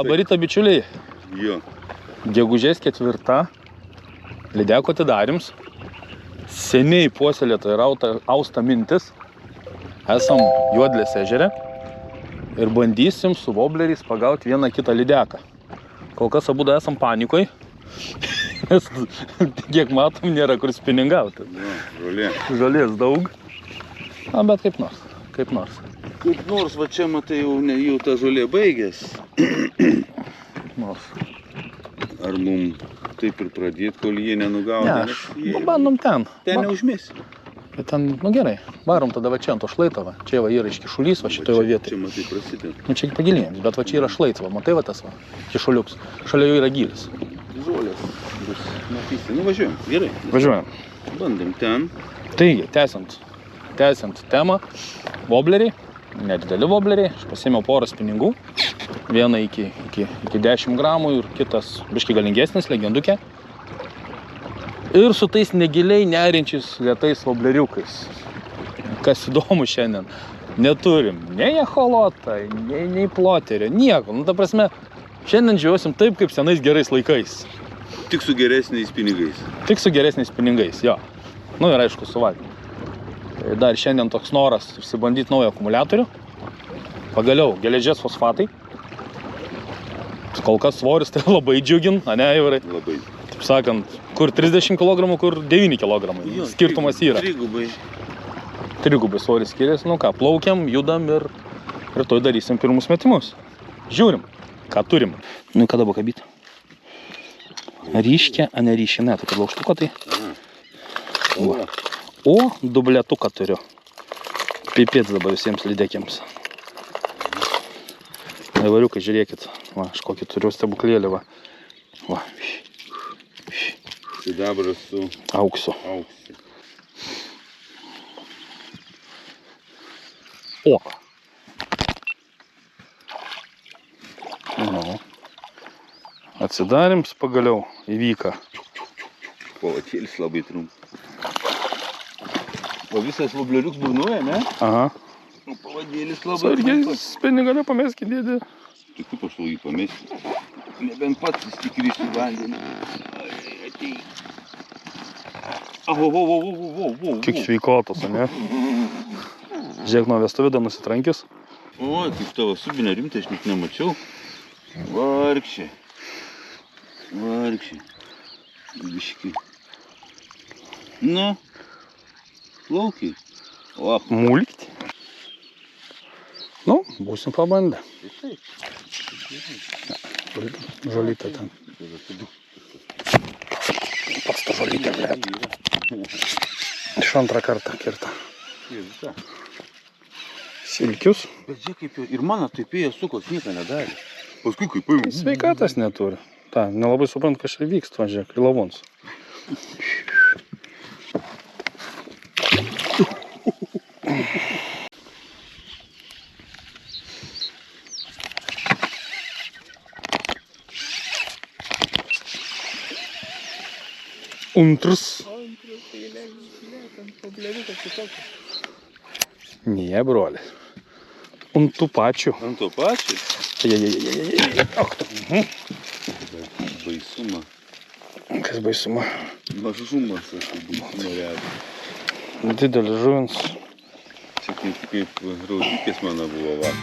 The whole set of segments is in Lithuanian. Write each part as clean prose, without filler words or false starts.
Labą rytą, bičiuliai. Jo. Gegužės 4. Lydeko atidarims. Seniai puoselėta ir austa mintis. Esam Juodlės ežere ir bandysim su vobleriais pagauti vieną kitą lydeką. Kol kas abudu esam panikoj, nes kiek matom, nėra kur spiningauti. Žolė. Žolės daug. Na, bet kaip nors. Kaip nors, va čia matai, jau ta žolė baigės. Nors. Ar mum taip ir pradėti, kol jie nenugauna? Ne, bandom ten. Ten neužmės. Bet ten, gerai, varom tada va čia ant to šlaito, va. Čia va yra iškišulys, va šitoje va vietoje. Čia matai prasidė. Nu čia pagilėjams, bet va čia yra šlaitas, va, matai va tas va, kišuliuks. Šalia jau yra gylis. Žolės bus matysi. Nu važiuojam, gerai. Važiuojam. Bandom ten. Taigi, tęsiant temą, vobleriai, nedideli vobleriai, aš pasėmiau porą spiningų. Vieną iki 10 gramų ir kitas biškį galingesnis, legendukė. Ir su tais negiliai nerinčiais lėtais vobleriukais. Kas įdomu šiandien, neturim nei echolotą, nei ploterio, nieko. Nu, ta prasme, šiandien žiūrėsim taip, kaip senais gerais laikais. Tik su geresniais pinigais. Tik su geresniais pinigais, jo. Nu ir aišku, su valgymu. Tai dar šiandien toks noras išsibandyti naują akumuliatorių. Pagaliau, geležies fosfatai. Kol kas svoris tai labai džiugin, ane, Ivarai? Labai. Taip sakant, kur 30 kg, kur 9 kg. Skirtumas yra. Trigubai svoris skiriasi. Nu ką, plaukiam, judam ir rytoj darysim pirmus metimus. Žiūrim, ką turim. Nu, kada buvo kabyti? Ryškia, a ne ryškia, ne, tokio laukštuko tai. O, dubletuką turiu. Pipėts dabar visiems lydekėms. Ivariukai, žiūrėkit. Va, aš kokį turiu stebuklėlį, va. Va. Sidabras su auksu. O. Nu. Atsidarėms pagaliau įvyka. Pavatėlis labai trumpas. O visas vobleriuks burnuoja, ne? Aha. O pavadėlis labai trumpas. Sargiai, spiningą nepameskit, dėdė. Tai kaip aš jį pamesti? Nebent pats vis tik ryšti vandenį. Atei. Vo. Kiek sveikotos, ne? Žiūrėk, nuo vestuvių dar nusitrankis. O, kaip tavo subinė rimtai, aš net nemačiau. Vargšė. Biški. Nu, plaukiai. O, mulkti. Nu, būsim pabandę. Žolytė ten. Pats ta žolytė, blėt. Iš antrą kartą kirta. Silkius. Bet žiūrėk, kaip jau ir mano taip jie sukos nieko nedarė. Paskui kaip paimų. Sveikatas neturi. Ta, nelabai suprant, kas čia vyksta, žiūrėk, į lavons. Antras. Ne, broli. Ant tų pačių. Ant to pačių? Ach, tu. Baisumą. Kas baisumą? Mažumas, aš baisumą realiai. Didelis žuvins. Čia kaip raudikės mano buvo va.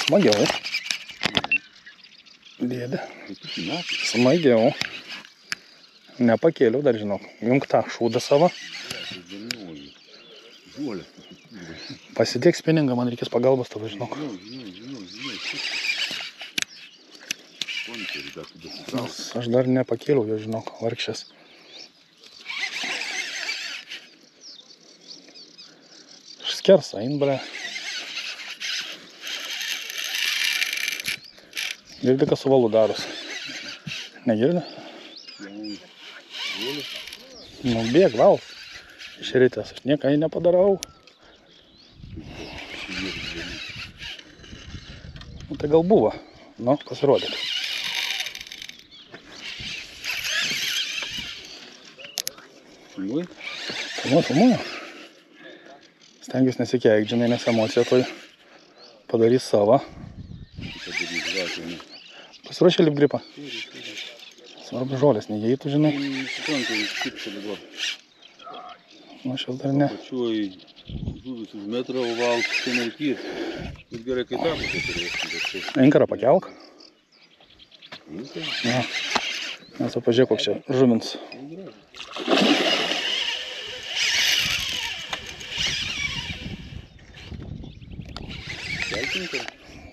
Smagiau. Dėdė. Kitus metus. Smagiau. Nepakėliau dar, žinok. Junk tą šūdą savo. Žuolės. Pasidėk spiningą, man reikės pagalbos tavo, žinok. Žinau. Konterį dar tu dasitrauks. Aš dar nepakėliau jo, žinok, vargšės. Skers, ein, ble. Girdi, kas su valu daros. Negirdi? Nu, bėg, val. Iš rytės. Aš niekai nepadarau. Nu, tai gal buvo. Nu, pasirodė. Filmuoji? Filmuoju. Stengiuosi nesikeik, žinai, nes emocija toj padarys savo. Pasiruošė lipgripą? Svarbu žolės neįeitų, žinai. Suprantu, kaip čia dabar. Nu, šios dar ne. Pačioj žuvis už metrą val, čia nereikės. Bet gerai, kai tą pusę turėsim. Inkarą pakelk. Inkarą? Na, nes pažiūrėk, koks čia žuvins. Kelti inkarą?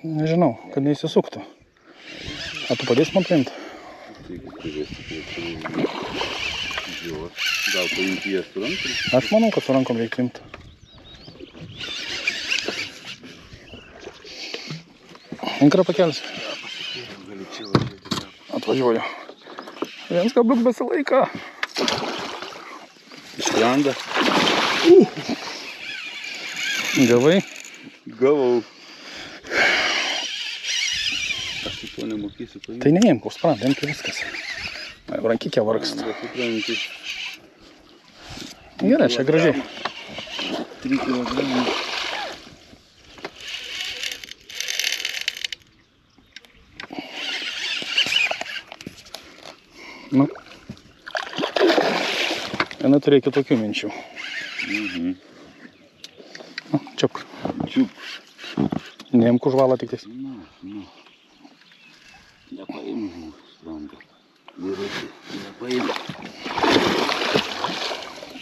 Nežinau, kad neįsisuktų. A tu padės man paimti? Tai kaip turėsi, gal paimti jas su rankom? Aš manau, kad su rankom reikia imti. Inkarą pakelsi. Pasikėliau, gali čia važiuoti. Atvažiuoju. Viens kabliuk besilaika. Išskrenda. Gavai? Gavau. Aš su to nemokysiu paimti. Tai neimk, užsprant, imk ir viskas. Rankikė vargsta. Supranti. Gerai, čia gražiai. 3 kilogramų. Nu. Viena turėjo kitokių minčių. Nu, čiupk. Neimk už valą tik tais. Nepaimu, suprantu. Nepaimu.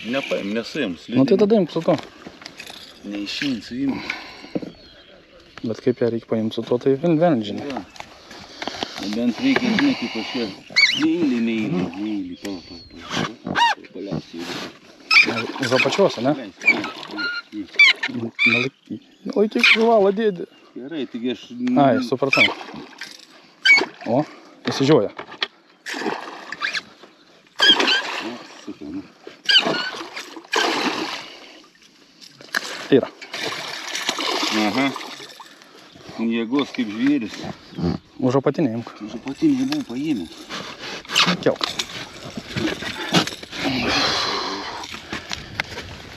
Nepaimu, nesaims. Nu tai tada imk su to. Neišinsiu imti. Bet kaip ją reikia paimti su to, tai vien žinai. Ja. Bent reikia, žinai, kaip aš ją neįlį, paliausiu. Za pačios, ne? Nelaikyk žuvalą, dėdė. Gerai, taigi aš... Ai, supratau. O, įsižiūrė. Yra. Aha. Jėgos kaip žvėris. Už apatinį imk. Už apatinį nebuvau paėmęs. Kelk.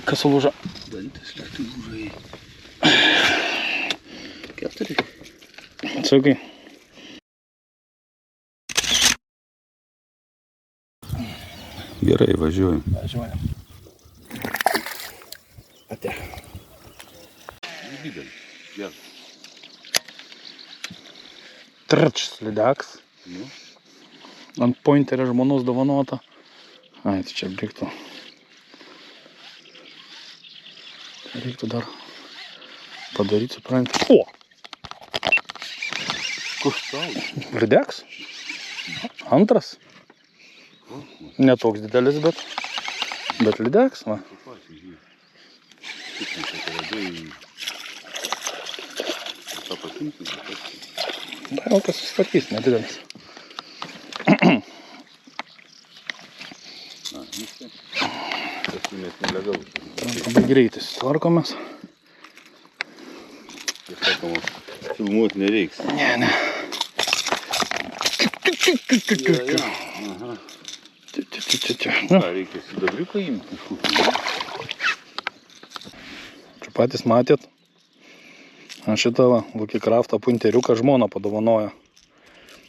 Kas sulūžo? Dantis lietu lūžai. 4. Saugiai. Gerai, važiuojam. Važiuojam. Ate. Didelis. Geras. Trč slideks. Nu. Ant pointerio žmonos dovanota. Ai, tai čia reiktų. Reiktų dar padaryti, supranti. O! Koks tau? Lydeks. Antras. Ne toks didelis, bet lydeks, va. Gal kas susitvarkys, nedidelis. Labai greitai susitvarkomės. Filmuoti nereiks. Ne. Ką, reikia sidabriuką imti? Čia patys matėt. Šitą Lucky Craftą punteriuką žmona padovanojo.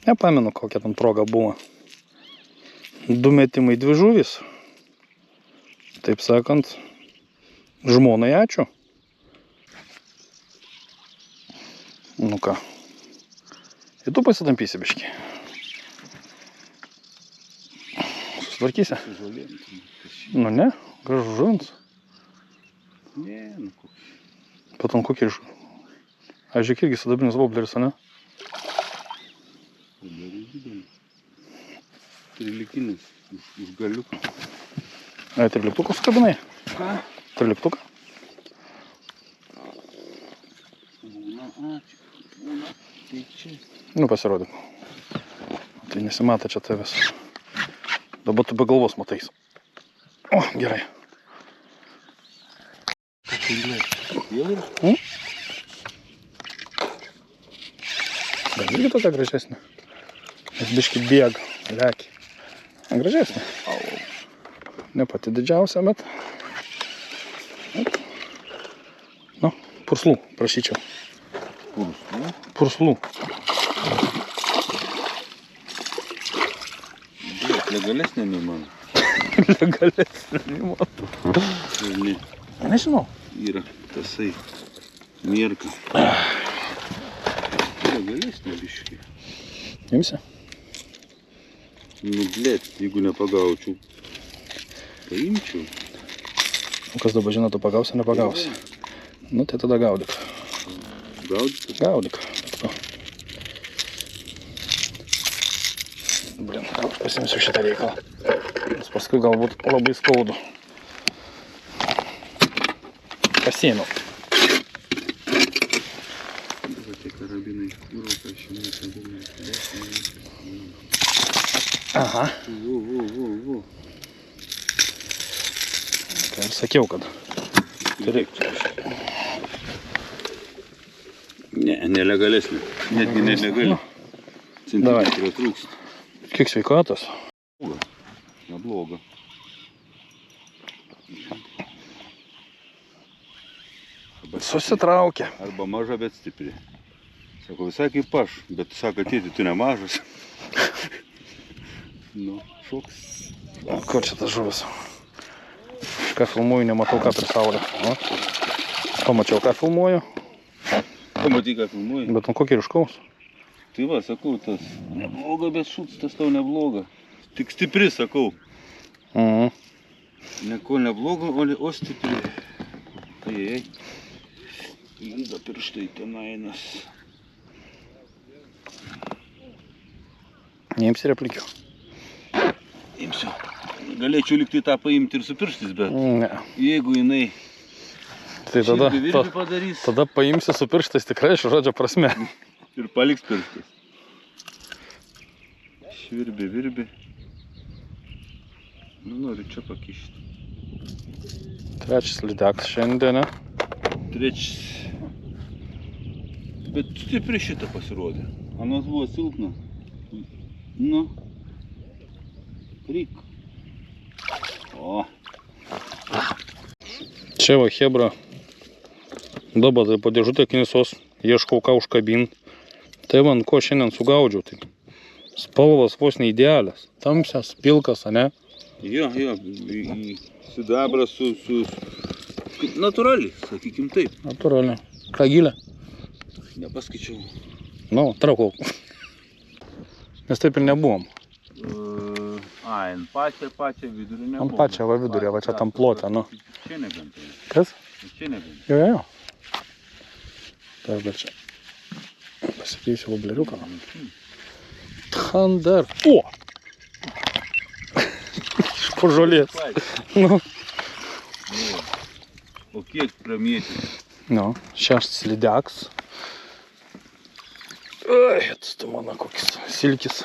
Nepamenu, kokia ten proga buvo. 2 metimai 2 žuvys. Taip sakant, žmonai ačiū. Nu ką, Tai tu pasitampysi biškį. Susitvarkysi? Nu ne, gražu žuvins. Ne, nu koks. Potom kokį iš... Aš žiūrėk irgi sidabrinis wobleris, ane? Wobleris didelis. Trilikinis, už galiuką. Ai, triliktuką sukabinai? Ką? Triliktuką? Būna, būna. Tai čia. Nu, pasirodyk. Tai nesimata čia tavęs. Dabar tu be galvos matais. O, gerai. Gal irgi tokia gražesnė? Nes biški bėga, leki. Gražesnė. Ne pati didžiausia, bet... Nu, purslų, prašyčiau. Purslų? Purslų. Legalesnė nei mano. Legalesnė nei mano. Ne. Nežinau. Yra tasai mierka. Legalesnė biškį. Imsi? Nu, blėt, jeigu nepagaučiau, paimčiau. O kas dabar žino, tu pagausi, nepagausi. Nu, tai tada gaudyk. Gaudyk? Gaudyk. Blin, gal aš pasimsiu šitą reikalą. Nes paskui galbūt labai skaudu. Pasiėmiau. Tai karabinai, Europą šimai, kabinai. Aha. Vo. Tai ir sakiau, kad... Ne, nelegalesnė. Netgi nelegali. Centimetro trūksta. Kiek sveikatos? Nebloga. Susitraukia. Arba maža, bet stipri. Sako, visai kaip aš, bet sako, tėti, tu nemažas. Nu, šoks. Kur čia tas žuvis? Ką filmuoju, nematau ką prie saulę. Pamačiau ką filmuoju. Pamatai ką filmuoji? Bet nu kokį ryškaus? Tai va, sakau, tas nebloga, bet šūts tas tau nebloga. Tik stipri, sakau. Neko nebloga, o stipri. Ai. Linda pirštai tenainas. Neimsi replikių? Imsiu. Galėčiau liktai tą paimti ir su pirštais, bet Ne. jeigu jinai Tai tada, širbi padarys tada paimsi su pirštais tikrai iš žodžio prasme. ir paliks pirštais. Virbi. Nu, noriu čia pakišti. Trečias lydeks šiandien, ne? Trečias. Bet stipri šitą pasirodė. Anas buvo silpna. Nu. Ryk. O. Čia va hebra. Dabar tai po dėžutę knisos. Ieškau ką užkabint. Tai man ko šiandien sugaudžiau. Tai spalvas vos neįdealias. Tamsias, pilkas, ane? Jo. Sidabras su... Natūraliai, sakykim taip. Natūraliai. Ką gilė? Nepaskaičiau. Nu, traukau. Nes taip ir nebuvom. Ant pačią vidurį nebuvom. Ant pačią va vidurį, va čia tam plote, nu. Čia nebentai. Kas? Čia nebentai. Jo. Tai dabar čia. Pasikeisiu vobleriuką. Thunder. O! Iš po žolės. Nu. O kiek pramėti? Nu, šeštas lydeks. Ai, tu mano kokis silkis.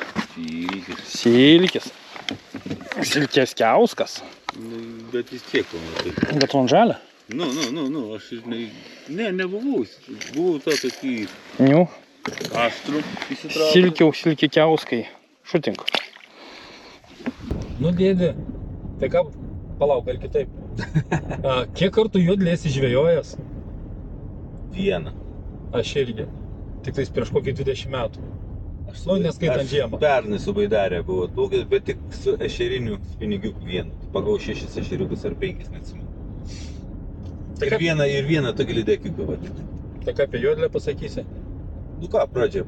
Silkis. Silkės kiauskas. Bet vis tiek pamatai. Bet lonželė? Nu, aš ir nebuvau. Buvau tą tokį Niu. aštrų įsitraukęs. Silkė kiauskai. Šutink. Nu, dėdė, tai ką, palauk, gal kitaip. Kiek kartų juodlės žvejojęs? Vieną. Aš irgi. Tik tais prieš kokį 20 metų. Nu, neskaitant žiemą. Pernai su baidarė buvo plaukęs, bet tik su ešeriniu spinigiuku vienu. Pagau 6 ešeriukus ar 5, neatsimenu. Tai Ir vieną tokį lydekiuką vadinti. Tai ką apie juodlę pasakysi? Nu ką, pradžia,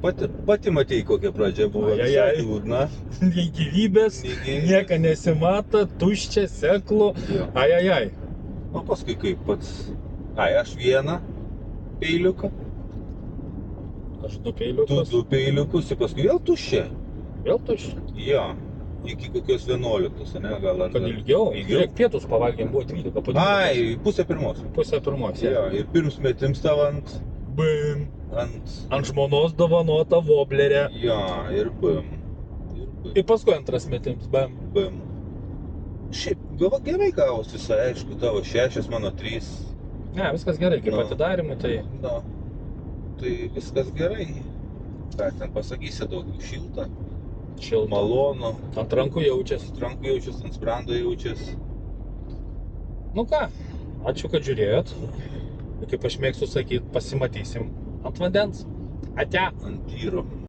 pati matei, kokia pradžia buvo. Ajajai. Visai liūdna. Nei gyvybės, Nei gyvybės. nieka nesimata, tuščia, seklu. Jo. Ajajai. O paskui kaip pats. Aš vieną peiliuką, Aš du tu peiliukus. du peiliukus ir paskui vėl tuščia. Vėl tuščia. Jo. Iki kokios 11, ne? Gal ar Kad dar- ilgiau. Žiūrėk, pietus pavalgėm, buvo 12 po 12. Ai, pusę pirmos. Pusę pirmos. Jo, ir pirms metims tavo ant... Bim. ant... Ant žmonos dovanota voblerė. Jo, ir bum. Ir bum. Ir paskui antras metims. Bam. Bum. Šiaip, gava gerai gavosi, visai, aišku, tavo 6, mano 3. Ne, viskas gerai, kaip Nu. atidarimai, tai Nu, tai viskas gerai. Ką ten pasakysi, daugiau šilta, šilta. malonu. Ant rankų jaučiasi. Ant rankų jaučiasi, ant sprando jaučiasi. Nu ką, ačiū, kad žiūrėjot. Ir kaip aš mėgstu sakyti, pasimatysim ant vandens. Ate. Ant tyro.